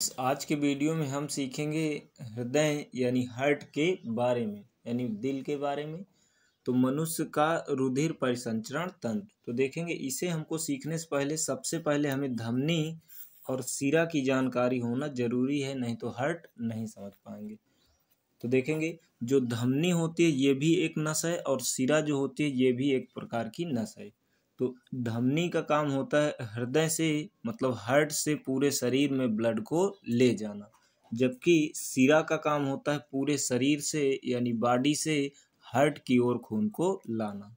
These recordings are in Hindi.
आज के वीडियो में हम सीखेंगे हृदय यानी हार्ट के बारे में यानी दिल के बारे में। तो मनुष्य का रुधिर परिसंचरण तंत्र तो देखेंगे। इसे हमको सीखने से पहले सबसे पहले हमें धमनी और सिरा की जानकारी होना जरूरी है, नहीं तो हार्ट नहीं समझ पाएंगे। तो देखेंगे जो धमनी होती है ये भी एक नस है और सिरा जो होती है ये भी एक प्रकार की नस है। तो धमनी का काम होता है हृदय से मतलब हार्ट से पूरे शरीर में ब्लड को ले जाना, जबकि सिरा का काम होता है पूरे शरीर से यानी बॉडी से हार्ट की ओर खून को लाना।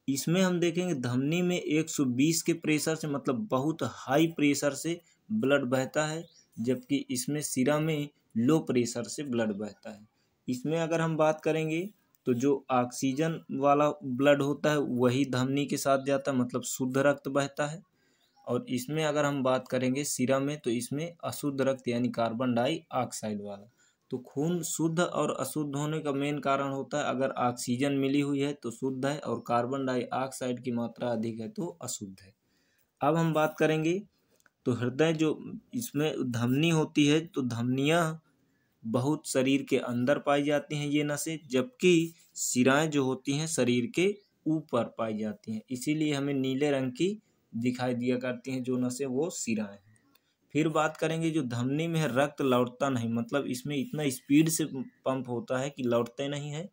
इसमें हम देखेंगे धमनी में 120 के प्रेशर से मतलब बहुत हाई प्रेशर से ब्लड बहता है, जबकि इसमें सिरा में लो प्रेशर से ब्लड बहता है। इसमें अगर हम बात करेंगे तो जो ऑक्सीजन वाला ब्लड होता है वही धमनी के साथ जाता है, मतलब शुद्ध रक्त बहता है। और इसमें अगर हम बात करेंगे सिरा में तो इसमें अशुद्ध रक्त यानी कार्बन डाइऑक्साइड वाला। तो खून शुद्ध और अशुद्ध होने का मेन कारण होता है अगर ऑक्सीजन मिली हुई है तो शुद्ध है और कार्बन डाइऑक्साइड की मात्रा अधिक है तो अशुद्ध है। अब हम बात करेंगे तो हृदय जो इसमें धमनी होती है तो धमनियाँ बहुत शरीर के अंदर पाई जाती हैं ये नसें, जबकि सिराएं जो होती हैं शरीर के ऊपर पाई जाती हैं, इसीलिए हमें नीले रंग की दिखाई दिया करती हैं जो नसें वो सिराएं हैं। फिर बात करेंगे जो धमनी में है रक्त लौटता नहीं, मतलब इसमें इतना स्पीड से पंप होता है कि लौटते नहीं है,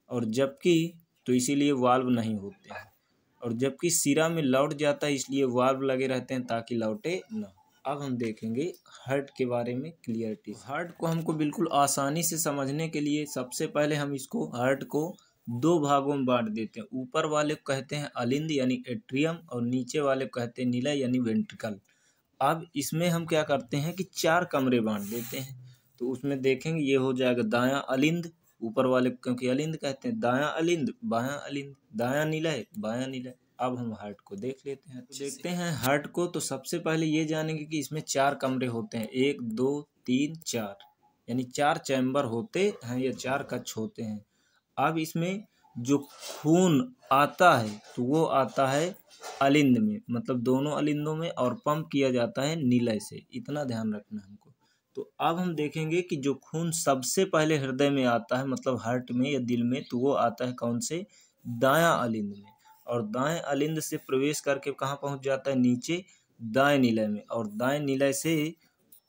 और जबकि तो इसीलिए वाल्व नहीं होते हैं, और जबकि सिरा में लौट जाता है इसलिए वाल्व लगे रहते हैं ताकि लौटे ना। अब हम देखेंगे हार्ट के बारे में क्लियरिटी। हार्ट को हमको बिल्कुल आसानी से समझने के लिए सबसे पहले हम इसको हार्ट को दो भागों में बांट देते हैं। ऊपर वाले को कहते हैं अलिंद यानी एट्रियम और नीचे वाले को कहते हैं निलय यानी वेंट्रिकल। अब इसमें हम क्या करते हैं कि चार कमरे बांट देते हैं। तो उसमें देखेंगे ये हो जाएगा दायां अलिंद, ऊपर वाले को क्योंकि अलिंद कहते हैं, दायां अलिंद बायां अलिंद, दायां निलय बायां निलय। अब हम हार्ट को देख लेते हैं। देखते हैं हार्ट को। तो सबसे पहले ये जानेंगे कि इसमें चार कमरे होते हैं, 1 2 3 4 यानी चार चैम्बर होते हैं या चार कक्ष होते हैं। अब इसमें जो खून आता है तो वो आता है अलिंद में, मतलब दोनों अलिंदों में, और पंप किया जाता है निलय से, इतना ध्यान रखना है हमको। तो अब हम देखेंगे कि जो खून सबसे पहले हृदय में आता है मतलब हार्ट में या दिल में, तो वो आता है कौन से, दायां अलिंद में, और दाएं अलिंद से प्रवेश करके कहाँ पहुंच जाता है, नीचे दाएं निलय में, और दाएं निलय से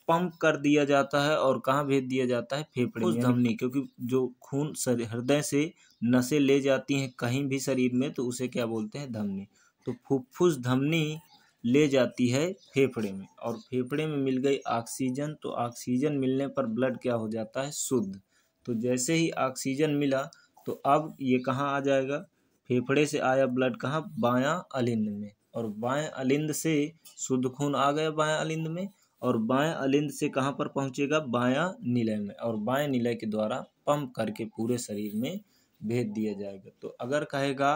पंप कर दिया जाता है और कहाँ भेज दिया जाता है, फेफड़े में धमनी, क्योंकि जो खून हृदय से नसें ले जाती हैं कहीं भी शरीर में तो उसे क्या बोलते हैं, धमनी। तो फुफ्फुस धमनी ले जाती है फेफड़े में, और फेफड़े में मिल गई ऑक्सीजन, तो ऑक्सीजन मिलने पर ब्लड क्या हो जाता है, शुद्ध। तो जैसे ही ऑक्सीजन मिला तो अब ये कहाँ आ जाएगा, फेफड़े से आया ब्लड कहाँ, बायां अलिंद में, और बाएं अलिंद से शुद्ध खून आ गया बायां अलिंद में, और बाएं अलिंद से कहाँ पर पहुंचेगा, बायां निलय में, और बाएं निलय के द्वारा पंप करके पूरे शरीर में भेज दिया जाएगा। तो अगर कहेगा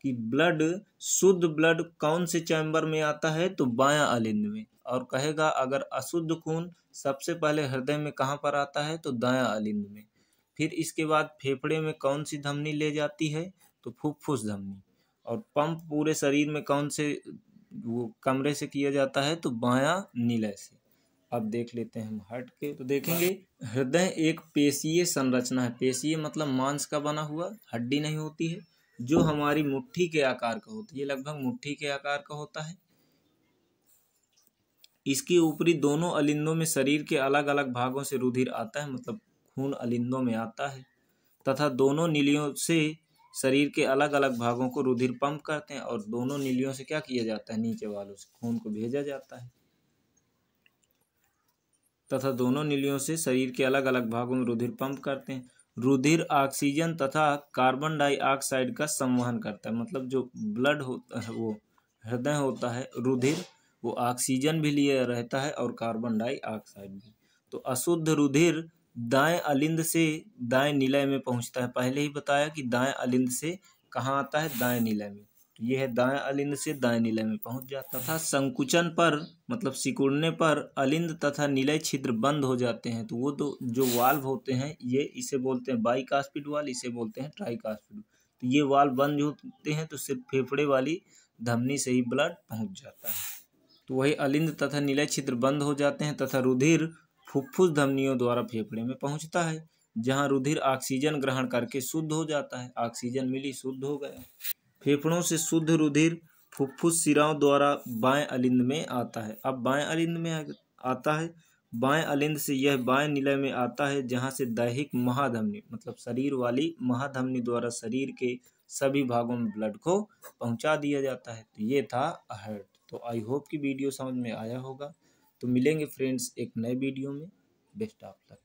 कि ब्लड शुद्ध ब्लड कौन से चैम्बर में आता है, तो बायां अलिंद में, और कहेगा अगर अशुद्ध खून सबसे पहले हृदय में कहाँ पर आता है, तो दायां अलिंद में। फिर इसके बाद फेफड़े में कौन सी धमनी ले जाती है, तो फुफ्फुस धमनी, और पंप पूरे शरीर में कौन से वो कमरे से किया जाता है, तो बायां निलय से। अब देख लेते हैं हम हार्ट के। तो देखेंगे हृदय एक पेशीय संरचना है, पेशीय मतलब मांस का बना हुआ, हड्डी नहीं होती है, जो हमारी मुट्ठी के आकार का होता है, ये लगभग मुट्ठी के आकार का होता है। इसके ऊपरी दोनों अलिंदों में शरीर के अलग अलग भागों से रुधिर आता है, मतलब खून अलिंदों में आता है, तथा दोनों नीलियों से शरीर के अलग अलग भागों को रुधिर पंप करते हैं, और दोनों नीलियों से क्या किया जाता है, नीचे वालों से खून को भेजा जाता है, तथा दोनों नीलियों से शरीर के अलग अलग भागों में रुधिर पंप करते हैं। रुधिर ऑक्सीजन तथा कार्बन डाइऑक्साइड का संवहन करता है, मतलब जो ब्लड होता है वो हृदय होता है, रुधिर वो ऑक्सीजन भी लिए रहता है और कार्बन डाइऑक्साइड भी। तो अशुद्ध रुधिर दाएं अलिंद से दाएं निलय में पहुंचता है, पहले ही बताया कि दाएं अलिंद से कहाँ आता है, दाएं निलय में। यह है दाएं अलिंद से दाएं निलय में पहुंच जाता था। संकुचन पर मतलब सिकुड़ने पर अलिंद तथा निलय छिद्र बंद हो जाते हैं, तो वो तो जो वाल्व होते हैं ये इसे बोलते हैं बाइकास्पिड वाल्व, इसे बोलते हैं ट्राइकास्पिड। तो ये वाल्व बंद होते हैं तो सिर्फ फेफड़े वाली धमनी से ही ब्लड पहुंच जाता है। तो वही अलिंद तथा निलय छिद्र बंद हो जाते हैं तथा रुधिर फुफ्फुस धमनियों द्वारा फेफड़े में पहुंचता है, जहां रुधिर ऑक्सीजन ग्रहण करके शुद्ध हो जाता है। ऑक्सीजन मिली, शुद्ध हो गया। फेफड़ों से शुद्ध रुधिर फुफ्फुस शिराओं द्वारा बाएं अलिंद में आता है। अब बाएं अलिंद में आता है। बाएं अलिंद से यह बाएं निलय में आता है, जहां से दैहिक महाधमनी मतलब शरीर वाली महाधमनी द्वारा शरीर के सभी भागों में ब्लड को पहुंचा दिया जाता है। तो ये था हार्ट। तो आई होप कि वीडियो समझ में आया होगा। तो मिलेंगे फ्रेंड्स एक नए वीडियो में। Best of luck.